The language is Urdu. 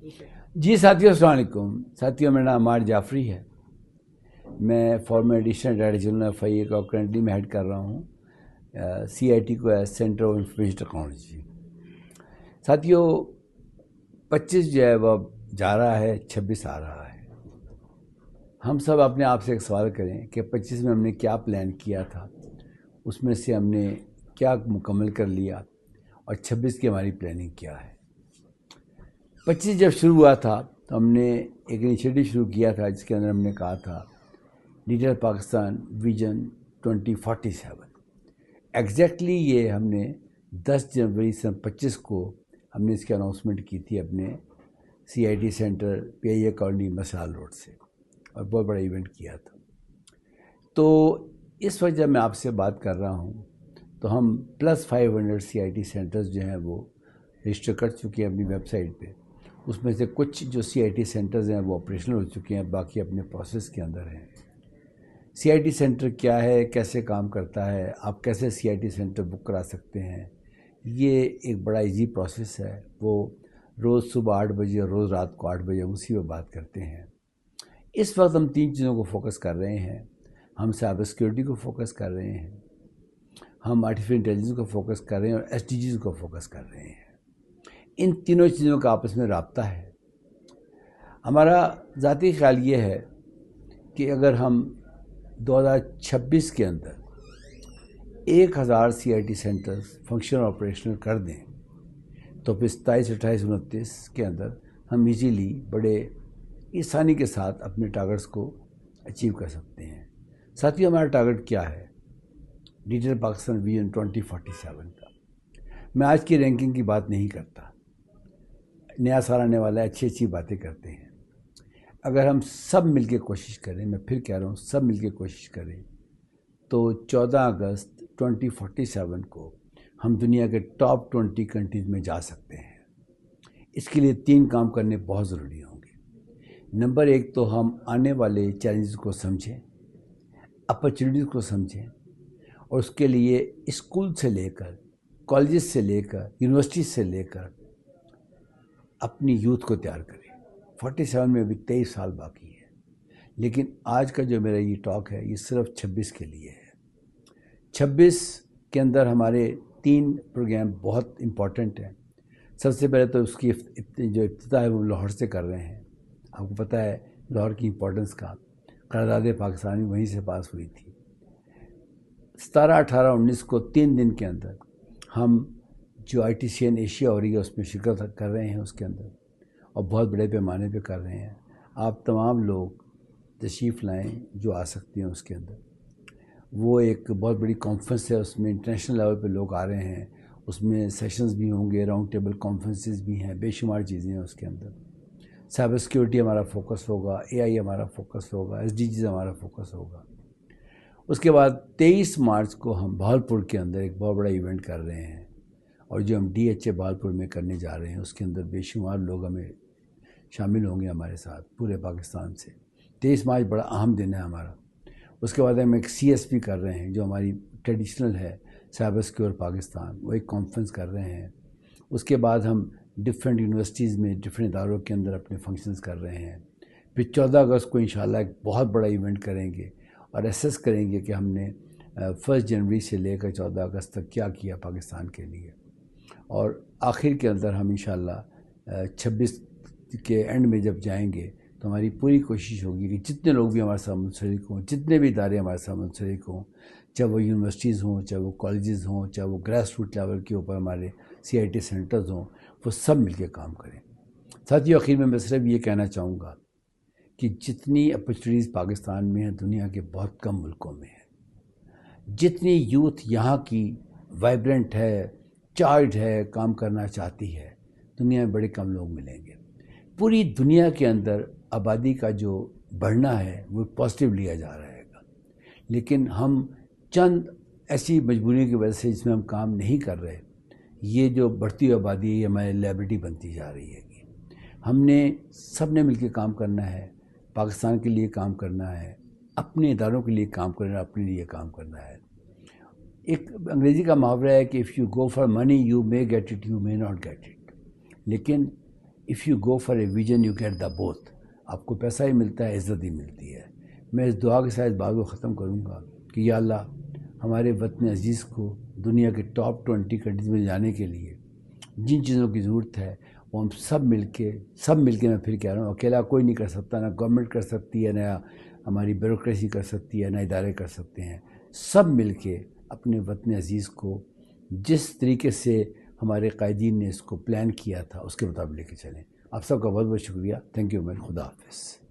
جی ساتھیوں السلام علیکم. ساتھیوں میرا نام عمار جعفری ہے. میں former additional director general F I A کا کرنٹلی میں ہیڈ کر رہا ہوں سی آئی ٹی کو as centre of information technology. ساتھیوں 25 جو ہے وہ جا رہا ہے، 26 آ رہا ہے. ہم سب اپنے آپ سے ایک سوال کریں کہ 25 میں ہم نے کیا پلان کیا تھا، اس میں سے ہم نے کیا مکمل کر لیا، اور 26 کی ہماری پلاننگ کیا ہے. 25 جب شروع ہوا تھا تو ہم نے ایک انیشیٹو شروع کیا تھا جس کے اندر ہم نے کہا تھا ڈیجیٹل پاکستان ویژن 2047. ایگزیکٹلی یہ ہم نے 10 جنوری سن 25 کو ہم نے اس کی اناؤنسمنٹ کی تھی اپنے C I T centre P I A colony مسال روڈ سے، اور بہت بڑا ایونٹ کیا تھا. تو اس وقت جب میں آپ سے بات کر رہا ہوں تو ہم +500 سی آئی ٹی سینٹرز جو ہیں وہ رجسٹر کر چکے ہیں اپنی ویب سائٹ پہ. اس میں سے کچھ جو سی آئی ٹی سینٹرز ہیں وہ آپریشنل ہو چکے ہیں، باقی اپنے پروسیس کے اندر ہیں. سی آئی ٹی سینٹر کیا ہے، کیسے کام کرتا ہے، آپ کیسے سی آئی ٹی سینٹر بک کرا سکتے ہیں، یہ ایک بڑا ایزی پروسیس ہے. وہ روز صبح 8 بجے اور روز رات کو 8 بجے اسی پہ بات کرتے ہیں. اس وقت ہم 3 چیزوں کو فوکس کر رہے ہیں. ہم سائبر سیکیورٹی کو فوکس کر رہے ہیں، ہم آرٹیفیشل انٹیلیجنس کو فوکس کر رہے ہیں، اور ایس ڈی جیز کو فوکس کر رہے ہیں. ان تینوں چیزوں کا آپس میں رابطہ ہے. ہمارا ذاتی خیال یہ ہے کہ اگر ہم 2026 کے اندر 1000 C I T centres functional operational کر دیں تو پھر 27 28 29 کے اندر ہم ایزیلی بڑے آسانی کے ساتھ اپنے ٹارگٹس کو اچیو کر سکتے ہیں. ساتھیوں ہمارا ٹارگٹ کیا ہے؟ ڈیجیٹل پاکستان ویژن 2047 کا. میں آج کی رینکنگ کی بات نہیں کرتا، نیا سال آنے والا ہے، اچھی باتیں کرتے ہیں. اگر ہم سب مل کے کوشش کریں، میں پھر کہہ رہا ہوں سب مل کے کوشش کریں، تو 14 اگست 2047 کو ہم دنیا کے ٹاپ 20 کنٹریز میں جا سکتے ہیں. اس کے لیے 3 کام کرنے بہت ضروری ہوں گے. نمبر 1 تو ہم آنے والے چیلنجز کو سمجھیں، اپرچونیٹیز کو سمجھیں، اور اس کے لیے اسکول سے لے کر کالجز سے لے کر یونیورسٹیز سے لے کر اپنی یوتھ کو تیار کریں. 47 میں ابھی 23 سال باقی ہے، لیکن آج کا جو میرا یہ ٹاک ہے یہ صرف 26 کے لیے ہے. 26 کے اندر ہمارے 3 پروگرام بہت امپورٹنٹ ہیں. سب سے پہلے تو اس کی جو افتتاح ہے وہ لاہور سے کر رہے ہیں. آپ کو پتہ ہے لاہور کی امپورٹنس کا، قرارداد پاکستانی وہیں سے پاس ہوئی تھی. 17 18 19 کو 3 دن کے اندر ہم جو I T C N Asia ہو رہی ہے اس میں شرکت کر رہے ہیں اس کے اندر، اور بہت بڑے پیمانے پہ کر رہے ہیں. آپ تمام لوگ تشریف لائیں جو آ سکتے ہیں اس کے اندر. وہ ایک بہت بڑی کانفرنس ہے، اس میں انٹرنیشنل لیول پہ لوگ آ رہے ہیں. اس میں سیشنز بھی ہوں گے، راؤنڈ ٹیبل کانفرنسز بھی ہیں، بے شمار چیزیں ہیں اس کے اندر. سائبر سیکیورٹی ہمارا فوکس ہوگا، اے آئی ہمارا فوکس ہوگا، ایس ڈی جیز ہمارا فوکس ہوگا. اس کے بعد 23 مارچ کو ہم بہاولپور کے اندر ایک بہت بڑا ایونٹ کر رہے ہیں، اور جو ہم ڈی ایچ اے بہاولپور میں کرنے جا رہے ہیں اس کے اندر بے شمار لوگ ہمیں شامل ہوں گے ہمارے ساتھ پورے پاکستان سے. 23 مارچ بڑا اہم دن ہے ہمارا. اس کے بعد ہم ایک سی ایس پی کر رہے ہیں جو ہماری ٹریڈیشنل ہے، سائبر سیکیور پاکستان، وہ ایک کانفرنس کر رہے ہیں. اس کے بعد ہم ڈفرینٹ یونیورسٹیز میں ڈفرینٹ اداروں کے اندر اپنے فنکشنز کر رہے ہیں. پھر 14 اگست کو انشاءاللہ ایک بہت بڑا ایونٹ کریں گے اور اسیس کریں گے کہ ہم نے 1 جنوری سے لے کر 14 اگست تک کیا کیا پاکستان کے لیے. اور آخر کے اندر ہم انشاءاللہ 26 کے اینڈ میں جب جائیں گے تو ہماری پوری کوشش ہوگی کہ جتنے لوگ بھی ہمارے ساتھ منسلک ہوں، جتنے بھی ادارے ہمارے ساتھ منسلک ہوں، چاہے وہ یونیورسٹیز ہوں، چاہے وہ کالجز ہوں، چاہے وہ گراس روٹ لیول کے اوپر ہمارے سی آئی ٹی سینٹرز ہوں، وہ سب مل کے کام کریں. ساتھیوں آخر میں صرف یہ کہنا چاہوں گا کہ جتنی اپرچونیٹیز پاکستان میں ہیں دنیا کے بہت کم ملکوں میں ہیں. جتنی یوتھ یہاں کی وائبرنٹ ہے، چارج ہے، کام کرنا چاہتی ہے، دنیا میں بڑے کم لوگ ملیں گے. پوری دنیا کے اندر آبادی کا جو بڑھنا ہے وہ پازیٹیو لیا جا رہا ہے گا، لیکن ہم چند ایسی مجبوریوں کی وجہ سے جس میں ہم کام نہیں کر رہے، یہ جو بڑھتی ہوئی آبادی ہے یہ ہماری لائبلٹی بنتی جا رہی ہے. ہم نے سب نے مل کے کام کرنا ہے، پاکستان کے لیے کام کرنا ہے، اپنے اداروں کے لیے کام کرنا ہے، اپنے لیے کام کرنا ہے. ایک انگریزی کا محاورہ ہے کہ if you go for money you may get it, you may not get it. لیکن if you go for a vision you get the both. آپ کو پیسہ ہی ملتا ہے، عزت ہی ملتی ہے. میں اس دعا کے ساتھ اس بات کو ختم کروں گا کہ یا اللہ ہمارے وطن عزیز کو دنیا کے ٹاپ 20 کنٹریز میں جانے کے لیے جن چیزوں کی ضرورت ہے وہ ہم سب مل کے میں پھر کہہ رہا ہوں، اکیلا کوئی نہیں کر سکتا، نہ گورنمنٹ کر سکتی ہے، نہ ہماری بیوروکریسی کر سکتی ہے، نہ ادارے کر سکتے ہیں. سب مل کے اپنے وطن عزیز کو جس طریقے سے ہمارے قائدین نے اس کو پلان کیا تھا اس کے مطابق لے کے چلیں. آپ سب کا بہت بہت شکریہ. Thank you mean. خدا حافظ.